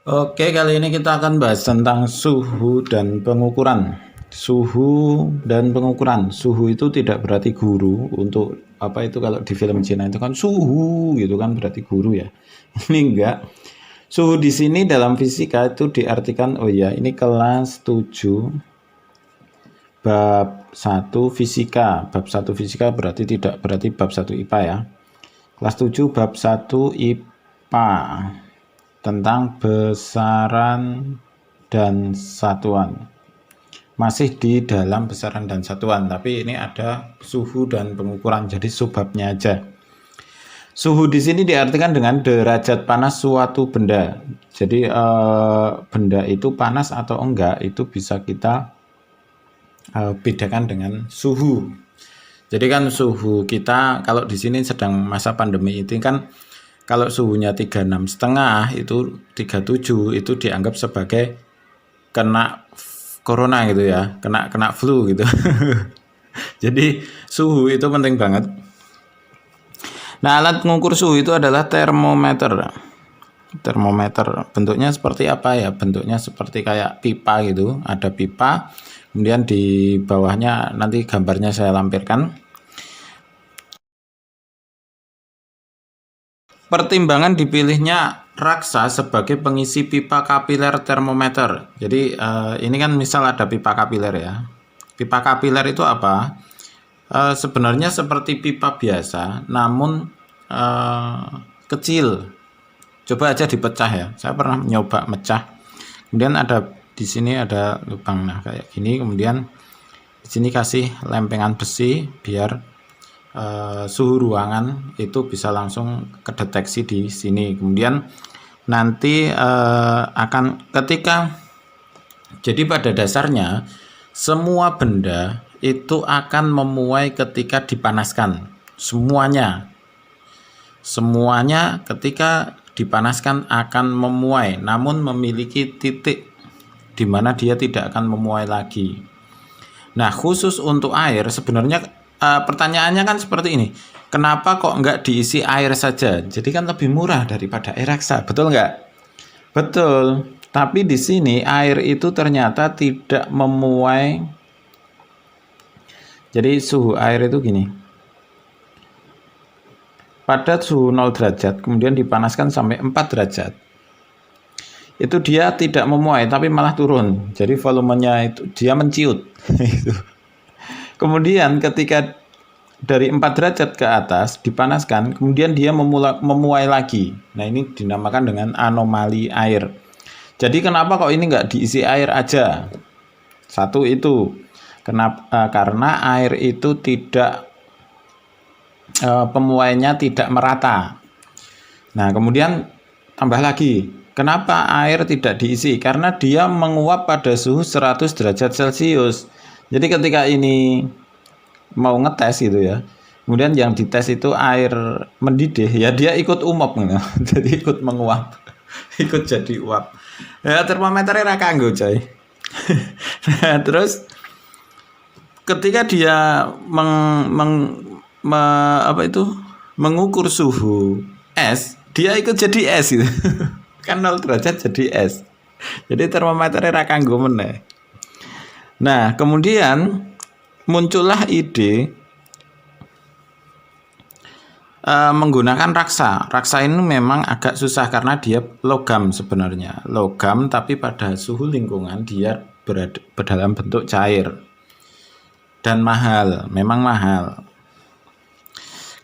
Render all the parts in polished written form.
Oke, kali ini kita akan bahas tentang suhu dan pengukuran. Suhu dan pengukuran. Suhu itu tidak berarti guru. Untuk apa itu kalau di film Cina itu kan suhu gitu kan berarti guru ya. Ini enggak. Suhu di sini dalam fisika itu diartikan oh ya, ini kelas 7 bab 1 fisika. Bab 1 fisika berarti tidak berarti bab 1 IPA ya. Kelas 7 bab 1 IPA tentang besaran dan satuan. Masih di dalam besaran dan satuan, tapi ini ada suhu dan pengukuran, jadi subbabnya aja. Suhu di sini diartikan dengan derajat panas suatu benda. Jadi benda itu panas atau enggak itu bisa kita bedakan dengan suhu. Jadi kan suhu kita kalau di sini sedang masa pandemi itu kan kalau suhunya 36,5 itu 37 itu dianggap sebagai kena corona gitu ya, kena flu gitu. Jadi suhu itu penting banget. Nah, alat mengukur suhu itu adalah termometer. Termometer bentuknya seperti apa ya? Bentuknya seperti kayak pipa gitu, ada pipa. Kemudian di bawahnya nanti gambarnya saya lampirkan. Pertimbangan dipilihnya raksa sebagai pengisi pipa kapiler termometer. Jadi ini kan misal ada pipa kapiler ya. Pipa kapiler itu apa? Sebenarnya seperti pipa biasa, namun kecil. Coba aja dipecah ya. Saya pernah nyoba mecah. Kemudian ada di sini ada lubang, nah kayak gini. Kemudian di sini kasih lempengan besi biar suhu ruangan itu bisa langsung kedeteksi di sini. Kemudian nanti akan ketika jadi pada dasarnya semua benda itu akan memuai ketika dipanaskan. Semuanya ketika dipanaskan akan memuai, namun memiliki titik di mana dia tidak akan memuai lagi. Nah, khusus untuk air sebenarnya pertanyaannya kan seperti ini, kenapa kok nggak diisi air saja? Jadi kan lebih murah daripada air raksa, betul nggak? Betul, tapi di sini air itu ternyata tidak memuai. Jadi suhu air itu gini, pada suhu 0 derajat kemudian dipanaskan sampai 4 derajat itu dia tidak memuai tapi malah turun, jadi volumenya itu dia menciut. Kemudian ketika dari 4 derajat ke atas dipanaskan, kemudian dia memuai lagi. Nah, ini dinamakan dengan anomali air. Jadi kenapa kok ini nggak diisi air aja? Satu itu, kenapa? Karena air itu tidak pemuainya tidak merata. Nah, kemudian tambah lagi, kenapa air tidak diisi? Karena dia menguap pada suhu 100 derajat Celcius. Jadi ketika ini mau ngetes gitu ya, kemudian yang dites itu air mendidih ya, dia ikut umop gitu. Jadi ikut menguap, ikut jadi uap ya. Termometernya ra kanggo coy. Nah, terus ketika dia mengukur suhu es, dia ikut jadi es gitu. Kan 0 derajat jadi es, jadi termometernya ra kanggo meneh. Nah, kemudian muncullah ide menggunakan raksa. Raksa ini memang agak susah karena dia logam sebenarnya. Logam tapi pada suhu lingkungan dia dalam bentuk cair. Dan mahal, memang mahal.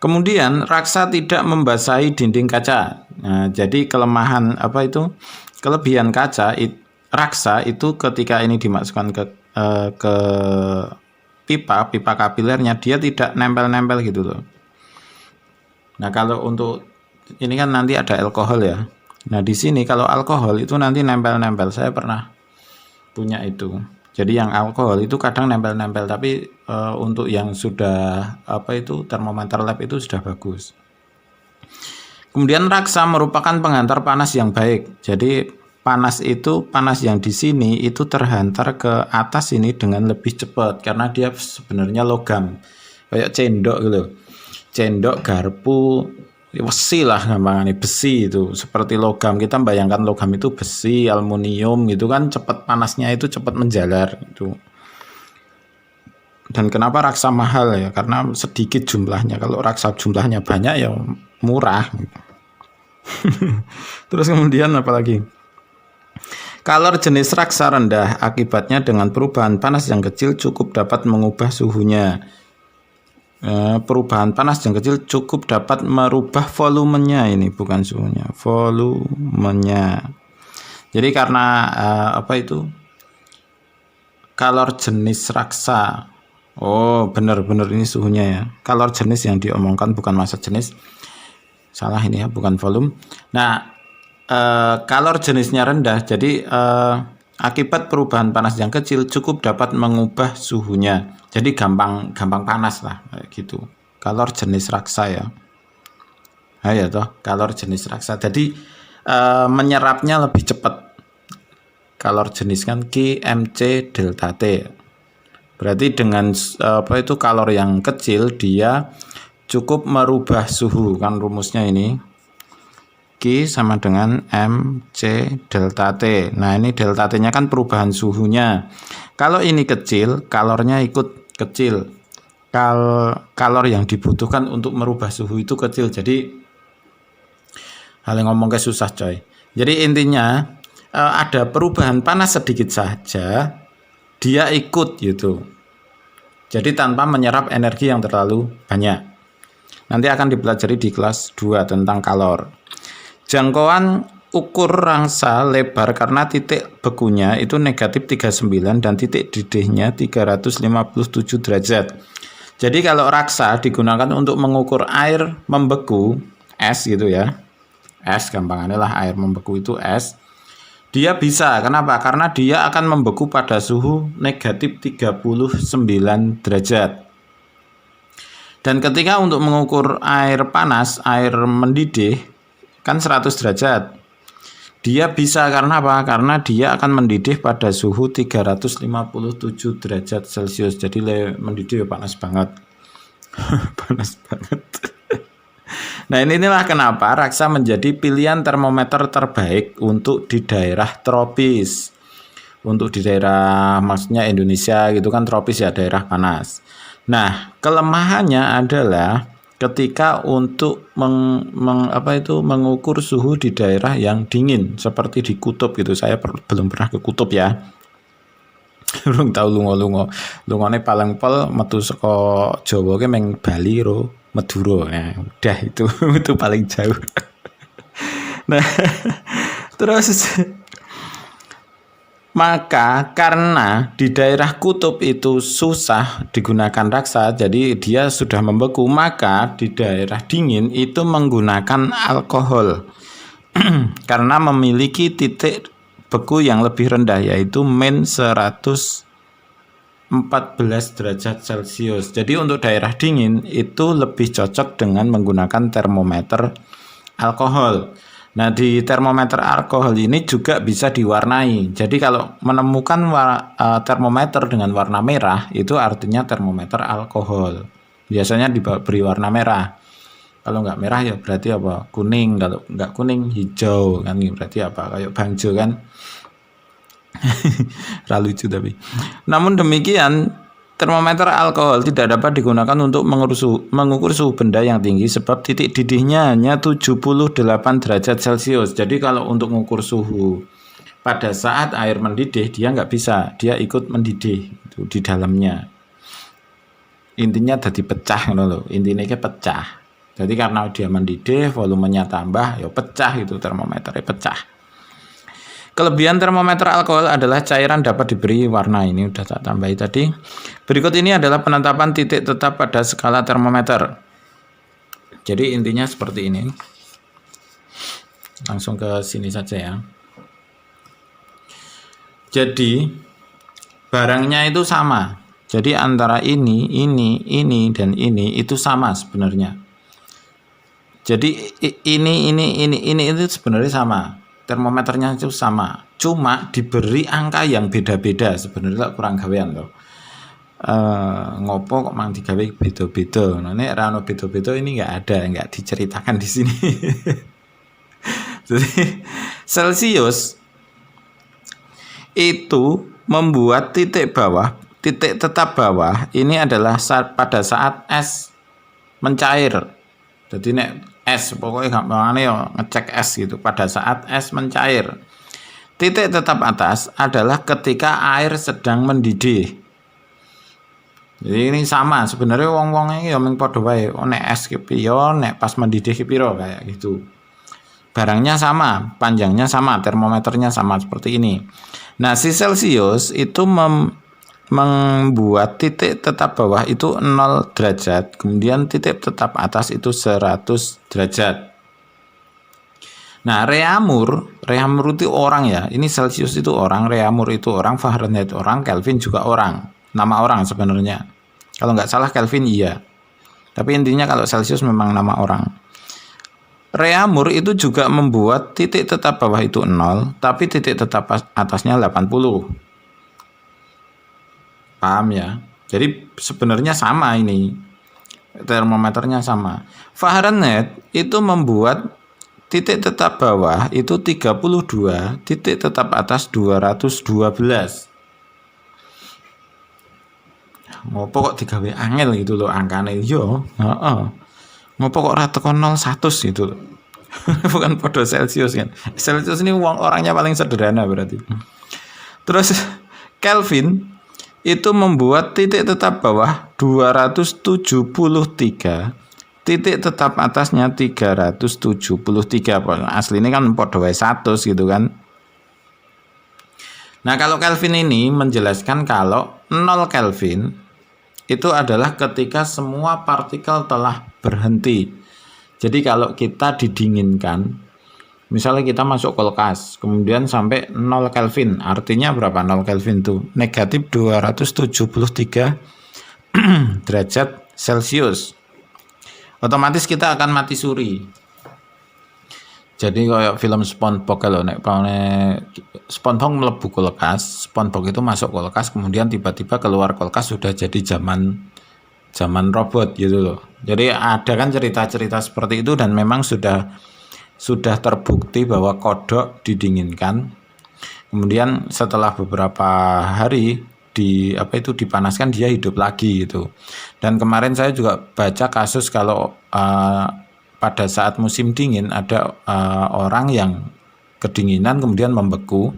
Kemudian raksa tidak membasahi dinding kaca. Nah, jadi kelemahan kelebihan raksa itu ketika ini dimasukkan ke pipa kapilernya, dia tidak nempel-nempel gitu loh. Nah, kalau untuk ini kan nanti ada alkohol ya. Nah, di sini kalau alkohol itu nanti nempel-nempel. Saya pernah punya itu. Jadi yang alkohol itu kadang nempel-nempel, tapi untuk yang sudah termometer lab itu sudah bagus. Kemudian raksa merupakan penghantar panas yang baik. Jadi panas yang di sini itu terhantar ke atas ini dengan lebih cepat karena dia sebenarnya logam, kayak cendok gitu. Cendok, garpu, Besi lah gampangannya, besi itu seperti logam. Kita bayangkan logam itu besi, aluminium gitu kan, cepat panasnya itu cepat menjalar itu. Dan kenapa raksa mahal ya? Karena sedikit jumlahnya. Kalau raksa jumlahnya banyak ya murah. Terus kemudian apa lagi? Kalor jenis raksa rendah, akibatnya dengan perubahan panas yang kecil cukup dapat mengubah suhunya. Perubahan panas yang kecil cukup dapat merubah volumenya, ini bukan suhunya, volumenya. Jadi karena apa itu? Kalor jenis raksa. Oh, benar-benar ini suhunya ya. Kalor jenis yang diomongkan bukan massa jenis. Salah ini ya, bukan volume. Nah, kalor jenisnya rendah, jadi akibat perubahan panas yang kecil cukup dapat mengubah suhunya. Jadi gampang panas lah kayak gitu. Kalor jenis raksa ya. Nah, ya toh, kalor jenis raksa. Jadi menyerapnya lebih cepat. Kalor jenis kan Q Mc delta T. Berarti dengan apa itu kalor yang kecil dia cukup merubah suhu, kan rumusnya ini. Q sama dengan Mc delta T. Nah, ini delta T-nya kan perubahan suhunya. Kalau ini kecil, kalornya ikut kecil. Kalor yang dibutuhkan untuk merubah suhu itu kecil. Jadi hal yang ngomong ke susah coy. Jadi intinya ada perubahan panas sedikit saja, dia ikut gitu. Jadi tanpa menyerap energi yang terlalu banyak. Nanti akan dipelajari di kelas 2 tentang kalor. Jangkauan ukur rangsa lebar karena titik bekunya itu negatif 39 dan titik didihnya 357 derajat. Jadi kalau raksa digunakan untuk mengukur air membeku, es gitu ya. Es gampangannya lah, air membeku itu es. Dia bisa, kenapa? Karena dia akan membeku pada suhu negatif 39 derajat. Dan ketika untuk mengukur air panas, air mendidih, kan 100 derajat. Dia bisa karena apa? Karena dia akan mendidih pada suhu 357 derajat Celcius. Jadi mendidih panas banget. Panas banget. Nah, inilah kenapa raksa menjadi pilihan termometer terbaik untuk di daerah tropis. Untuk di daerah maksudnya Indonesia gitu kan tropis ya, daerah panas. Nah, kelemahannya adalah ketika untuk mengukur suhu di daerah yang dingin seperti di kutub gitu. Saya belum pernah ke kutub ya. Belum tahu lunga-lunga. Lungane paling pol metu saka Jawa ke meng Bali ro Madura. Nah, udah itu itu paling jauh. Nah, terus maka karena di daerah kutub itu susah digunakan raksa, jadi dia sudah membeku, maka di daerah dingin itu menggunakan alkohol. Karena memiliki titik beku yang lebih rendah, yaitu min 114 derajat Celcius. Jadi untuk daerah dingin itu lebih cocok dengan menggunakan termometer alkohol. Nah, di termometer alkohol ini juga bisa diwarnai. Jadi kalau menemukan termometer dengan warna merah, itu artinya termometer alkohol. Biasanya diberi warna merah. Kalau nggak merah ya berarti apa? Kuning. Kalau nggak kuning, hijau. Kan berarti apa? Kayak bangjo kan? Lucu tapi. Namun demikian, termometer alkohol tidak dapat digunakan untuk mengukur suhu benda yang tinggi sebab titik didihnya hanya 78 derajat Celcius. Jadi kalau untuk mengukur suhu pada saat air mendidih dia nggak bisa, dia ikut mendidih itu di dalamnya. Intinya jadi pecah loh, intinya pecah. Jadi karena dia mendidih, volumenya tambah, ya pecah itu termometernya pecah. Kelebihan termometer alkohol adalah cairan dapat diberi warna, ini udah tak tambahi tadi. Berikut ini adalah penetapan titik tetap pada skala termometer. Jadi intinya seperti ini. Langsung ke sini saja ya. Jadi barangnya itu sama. Jadi antara ini, dan ini itu sama sebenarnya. Jadi ini itu sebenarnya sama. Termometernya itu sama, cuma diberi angka yang beda-beda. Sebenarnya kurang gawean loh. ngopo kok mang digawe beda-beda. Nah, nek ra ono beda-beda ini nggak diceritakan di sini. Jadi Celsius itu membuat titik tetap bawah ini adalah pada saat es mencair. Jadi nek es pokoknya gampangane yo ngecek es gitu pada saat es mencair. Titik tetap atas adalah ketika air sedang mendidih. Jadi ini sama sebenarnya wong-wong iki ya mung padha wae. Nek es ki piye, nek pas mendidih ki piro kayak gitu. Barangnya sama, panjangnya sama, termometernya sama seperti ini. Nah, si Celsius itu membuat titik tetap bawah itu 0 derajat, kemudian titik tetap atas itu 100 derajat. Nah, Reaumur itu orang ya. Ini Celsius itu orang, Reaumur itu orang, Fahrenheit orang, Kelvin juga orang. Nama orang sebenarnya. Kalau nggak salah Kelvin iya. Tapi intinya kalau Celsius memang nama orang. Reaumur itu juga membuat titik tetap bawah itu 0, tapi titik tetap atasnya 80. Paham ya? Jadi sebenarnya sama ini. Termometernya sama. Fahrenheit itu membuat titik tetap bawah itu 32, titik tetap atas 212. Ngopo kok digawe angel gitu loh angkane yo. Heeh. Ngopo kok ora teko 01 gitu loh. Bukan podo Celsius kan. Celsius ini orangnya paling sederhana berarti. Terus Kelvin itu membuat titik tetap bawah 273, titik tetap atasnya 373. Asli ini kan podo 100 gitu kan. Nah, kalau Kelvin ini menjelaskan kalau 0 Kelvin itu adalah ketika semua partikel telah berhenti. Jadi kalau kita didinginkan, misalnya kita masuk kulkas, kemudian sampai 0 Kelvin, artinya berapa 0 Kelvin itu? Negatif 273 derajat Celsius. Otomatis kita akan mati suri. Jadi kayak film SpongeBob kalau SpongeBob melebu kulkas, SpongeBob itu masuk kulkas, kemudian tiba-tiba keluar kulkas sudah jadi zaman robot gitu loh. Jadi ada kan cerita-cerita seperti itu dan memang sudah terbukti bahwa kodok didinginkan, kemudian setelah beberapa hari dipanaskan dia hidup lagi gitu. Dan kemarin saya juga baca kasus kalau pada saat musim dingin ada orang yang kedinginan kemudian membeku,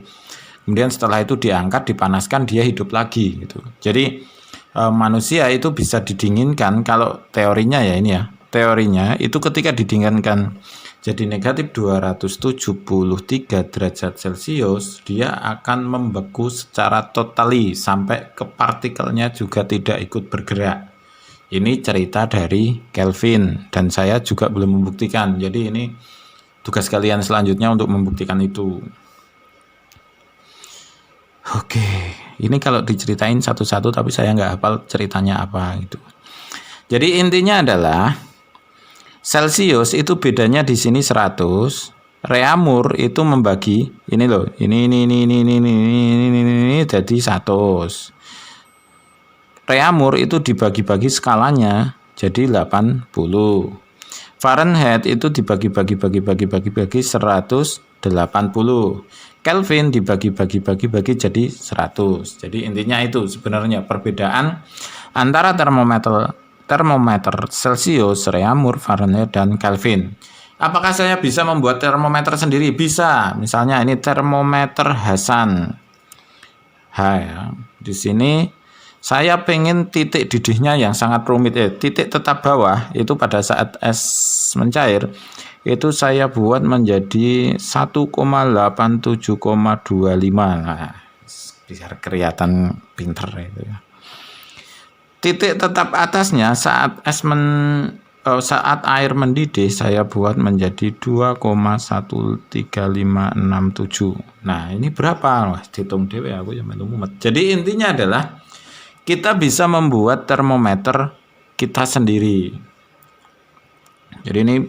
kemudian setelah itu diangkat dipanaskan dia hidup lagi gitu. Jadi manusia itu bisa didinginkan kalau teorinya ya ini ya, teorinya itu ketika didinginkan jadi negatif 273 derajat Celcius dia akan membeku secara totali sampai ke partikelnya juga tidak ikut bergerak. Ini cerita dari Kelvin dan saya juga belum membuktikan. Jadi ini tugas kalian selanjutnya untuk membuktikan itu. Oke, ini kalau diceritain satu-satu tapi saya nggak hafal ceritanya apa gitu. Jadi intinya adalah Celsius itu bedanya di sini 100. Reaumur itu membagi ini loh, ini jadi 100. Reaumur itu dibagi-bagi skalanya jadi 80. Fahrenheit itu dibagi-bagi 180. Kelvin dibagi-bagi jadi 100. Jadi intinya itu sebenarnya perbedaan antara termometer Celsius, Reaumur, Fahrenheit dan Kelvin. Apakah saya bisa membuat termometer sendiri? Bisa. Misalnya ini termometer Hasan. Ya. Di sini saya pengen titik didihnya yang sangat rumit. Titik tetap bawah itu pada saat es mencair itu saya buat menjadi 1,87,25. Nah, biar kelihatan pinter itu. Titik tetap atasnya saat air mendidih saya buat menjadi 2,13567. Nah, ini berapa? Wah, dihitung dhewe aku ya melu mumet. Jadi intinya adalah kita bisa membuat termometer kita sendiri. Jadi ini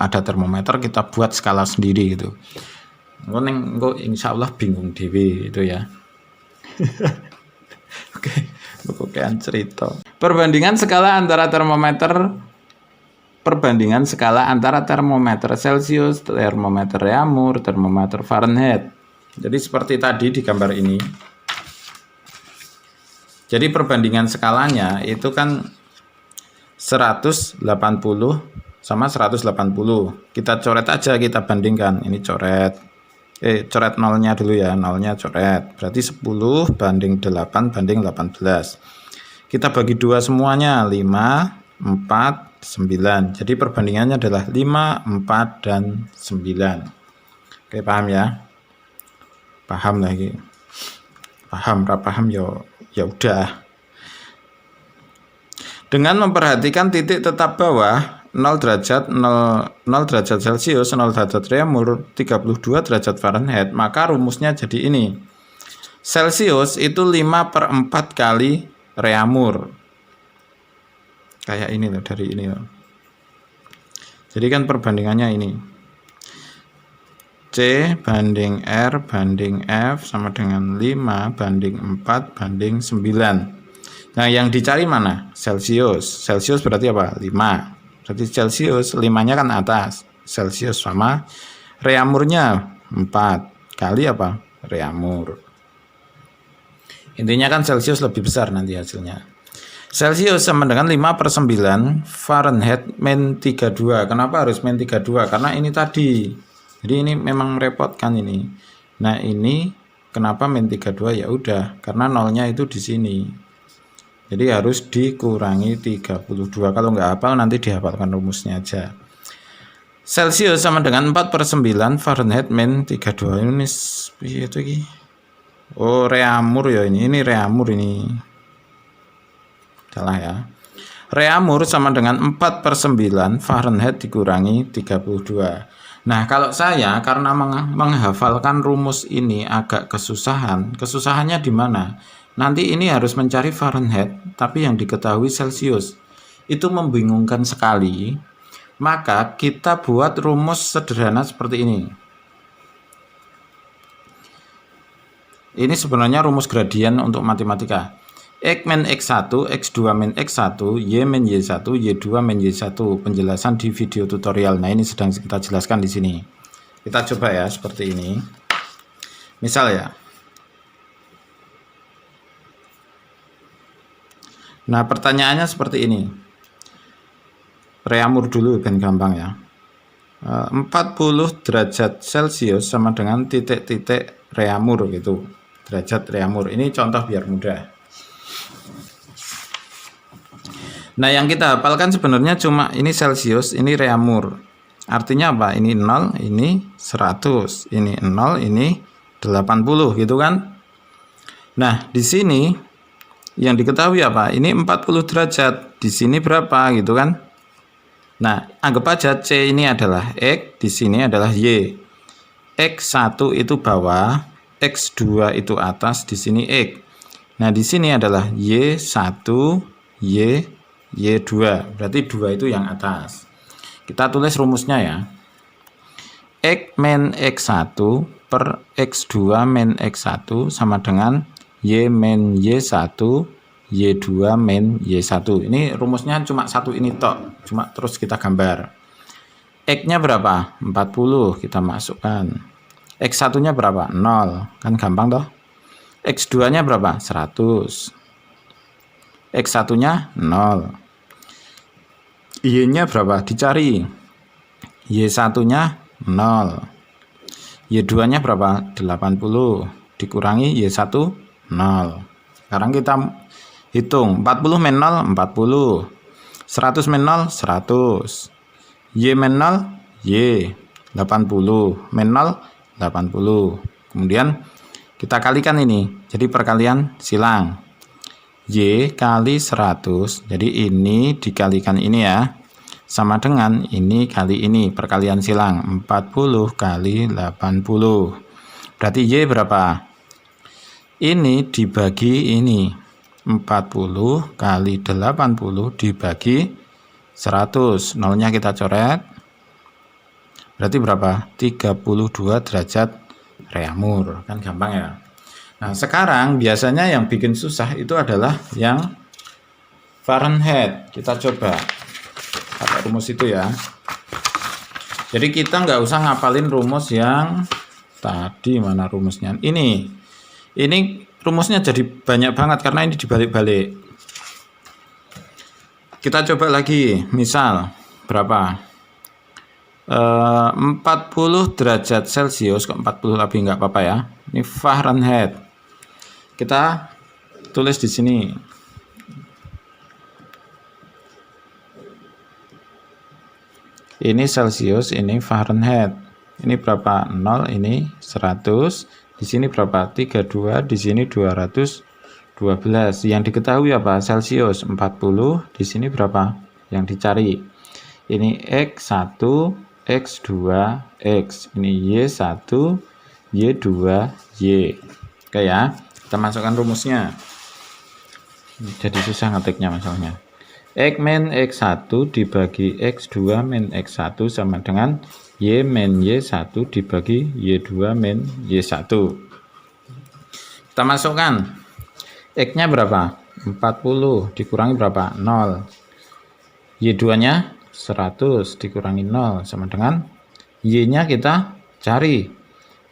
ada termometer kita buat skala sendiri gitu. Engko insya Allah bingung dewe itu ya. Oke. Bukan cerita. Perbandingan skala antara termometer Celcius, termometer Reaumur, termometer Fahrenheit. Jadi seperti tadi di gambar ini. Jadi perbandingan skalanya itu kan 180 sama 180. Kita coret aja, kita bandingkan. Ini coret. Coret nolnya dulu ya, nolnya coret. Berarti 10 banding 8 banding 18. Kita bagi dua semuanya, 5, 4, 9. Jadi perbandingannya adalah 5, 4, dan 9. Oke, paham ya? Paham lagi. Paham, paham ya udah. Dengan memperhatikan titik tetap bawah 0 derajat Celcius, 0 derajat Reaumur, 32 derajat Fahrenheit, maka rumusnya jadi ini. Celcius itu 5/4 kali Reaumur. Kayak ini loh, dari ini loh. Jadi kan perbandingannya ini. C banding R banding F sama dengan 5 banding 4 banding 9. Nah, yang dicari mana? Celcius. Celcius berarti apa? 5. Berarti Celcius 5-nya kan atas. Celcius sama Reaumurnya 4 kali apa? Reaumur. Intinya kan Celcius lebih besar nanti hasilnya. Celcius sama dengan 5/9 Fahrenheit min 32. Kenapa harus min 32? Karena ini tadi. Jadi ini memang merepotkan ini. Nah, ini kenapa min 32? Ya udah, karena nolnya itu di sini. Jadi harus dikurangi 32. Kalau nggak hafal nanti dihafalkan rumusnya aja. Celcius sama dengan 4/9 Fahrenheit min 32. Ini itu lagi. Oh, Reaumur ya ini. Ini Reaumur ini. Salah ya. Reaumur sama dengan 4/9 Fahrenheit dikurangi 32. Nah, kalau saya karena menghafalkan rumus ini agak kesusahan. Kesusahannya di mana? Nanti ini harus mencari Fahrenheit, tapi yang diketahui Celcius. Itu membingungkan sekali. Maka kita buat rumus sederhana seperti ini. Ini sebenarnya rumus gradien untuk matematika. X min X1, X2 min X1, Y min Y1, Y2 min Y1. Penjelasan di video tutorial. Nah, ini sedang kita jelaskan di sini. Kita coba ya, seperti ini. Misal ya. Nah, pertanyaannya seperti ini. Reaumur dulu, kan gampang ya. 40 derajat Celcius sama dengan titik-titik Reaumur gitu. Derajat Reaumur. Ini contoh biar mudah. Nah, yang kita hafalkan sebenarnya cuma ini Celcius, ini Reaumur. Artinya apa? Ini 0, ini 100, ini 0, ini 80 gitu kan. Nah, di sini yang diketahui apa? Ini 40 derajat, di sini berapa gitu kan. Nah, anggap aja C ini adalah X, di sini adalah Y. X1 itu bawah, X2 itu atas, di sini X. Nah, di sini adalah Y1, Y2. Berarti 2 itu yang atas. Kita tulis rumusnya ya. X min X1 per X2 min X1 sama dengan Y min Y1, Y2 min Y1. Ini rumusnya cuma satu ini tok. Cuma terus kita gambar. X-nya berapa? 40 kita masukkan. X1-nya berapa? 0. Kan gampang toh? X2-nya berapa? 100. X1-nya 0. Y-nya berapa? Dicari. Y1-nya 0. Y2-nya berapa? 80. Dikurangi Y1, 0. Sekarang kita hitung. 40 min 0, 40. 100 min 0, 100. Y min 0, Y. 80. Min 0, 80. Kemudian kita kalikan ini. Jadi perkalian silang. Y kali 100. Jadi ini dikalikan ini ya. Sama dengan ini kali ini. Perkalian silang. 40 kali 80. Berarti Y berapa? Ini dibagi ini. 40 kali 80 dibagi 100. Nolnya kita coret. Berarti berapa? 32 derajat Reaumur. Kan gampang ya. Nah, sekarang biasanya yang bikin susah itu adalah yang Fahrenheit. Kita coba pakai rumus itu ya. Jadi kita nggak usah ngapalin rumus yang tadi, mana rumusnya? Ini rumusnya jadi banyak banget karena ini dibalik-balik. Kita coba lagi, misal berapa? 40 derajat Celcius, kok 40 lebih nggak apa-apa ya. Ini Fahrenheit. Kita tulis di sini. Ini Celcius, ini Fahrenheit. Ini berapa? 0, ini 100. Di sini berapa? 32, di sini 212. Yang diketahui apa? Celcius 40, di sini berapa? Yang dicari. Ini X1, X2, X. Ini Y1, Y2, Y. Oke ya. Kita masukkan rumusnya. Jadi susah ngetiknya masalahnya. X min X1 dibagi X2 min X1 sama dengan Y min Y1 dibagi Y2 min Y1. Kita masukkan. X-nya berapa? 40 dikurangi berapa? 0. Y2-nya 100 dikurangi 0 sama dengan Y-nya kita cari.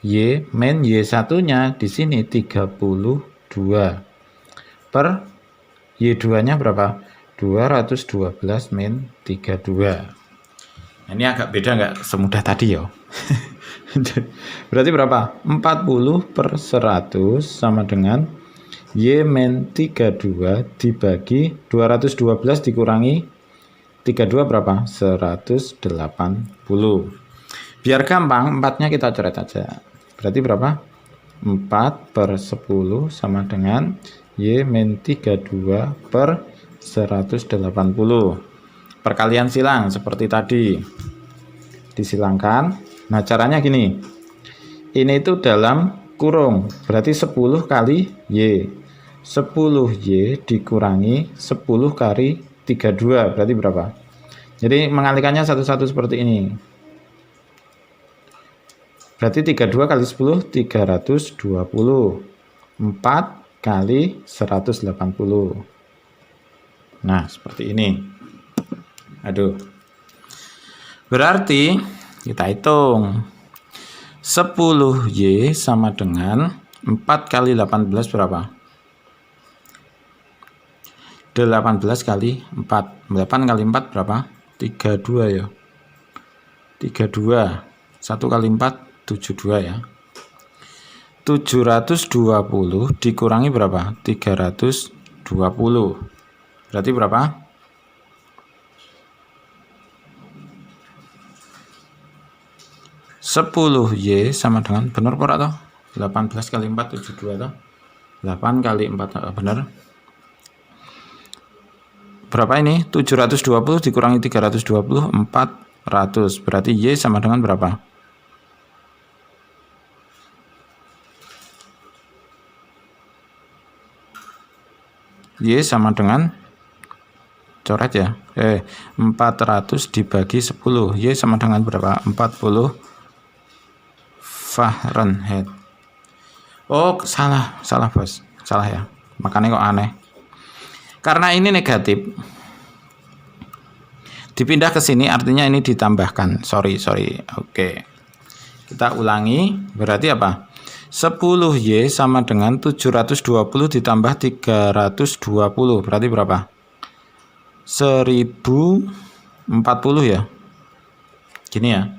Y min Y1-nya di sini 32 per Y2-nya berapa? 212 min 32. Nah, ini agak beda nggak semudah tadi ya. Berarti berapa? 40 per 100 sama dengan Y min 32 dibagi 212 dikurangi 32 berapa? 180. Biar gampang, 4-nya kita coret aja. Berarti berapa? 4 per 10 sama dengan Y min 32 per 180. Perkalian silang seperti tadi. Disilangkan. Nah, caranya gini. Ini itu dalam kurung. Berarti 10 kali Y. 10Y dikurangi 10 kali 32. Berarti berapa? Jadi mengalihkannya satu-satu seperti ini. Berarti 32 kali 10, 320. 4 kali 180. Nah, seperti ini. Aduh. Berarti kita hitung. 10Y sama dengan 4 kali 18 berapa? 18 kali 4. 8 kali 4 berapa? 32 ya. 32. 1 kali 4 72 ya. 720 dikurangi berapa? 320. Berarti berapa? 10Y sama dengan, benar pura toh? 18 kali 4 72 toh? 8 kali 4 benar. Berapa ini? 720 dikurangi 320 400. Berarti Y sama dengan berapa? Y sama dengan, coret ya, 400 dibagi 10. Y sama dengan berapa? 40 Fahrenheit. Oh, salah bos, salah ya, makanya kok aneh. Karena ini negatif, dipindah ke sini artinya ini ditambahkan. Sorry. Oke, kita ulangi. Berarti apa? 10Y sama dengan 720 ditambah 320. Berarti berapa? 1040 ya. Gini ya.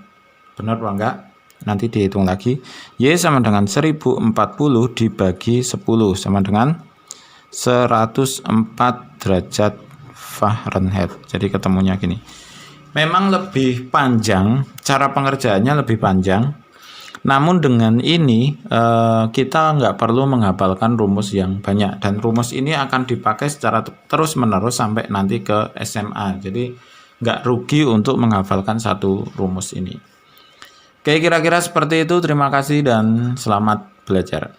Benar apa enggak? Nanti dihitung lagi. Y sama dengan 1040 dibagi 10 sama dengan 104 derajat Fahrenheit. Jadi ketemunya gini. Memang lebih panjang, cara pengerjaannya lebih panjang. Namun dengan ini kita nggak perlu menghafalkan rumus yang banyak, dan rumus ini akan dipakai secara terus-menerus sampai nanti ke SMA. Jadi nggak rugi untuk menghafalkan satu rumus ini. Oke, kira-kira seperti itu. Terima kasih dan selamat belajar.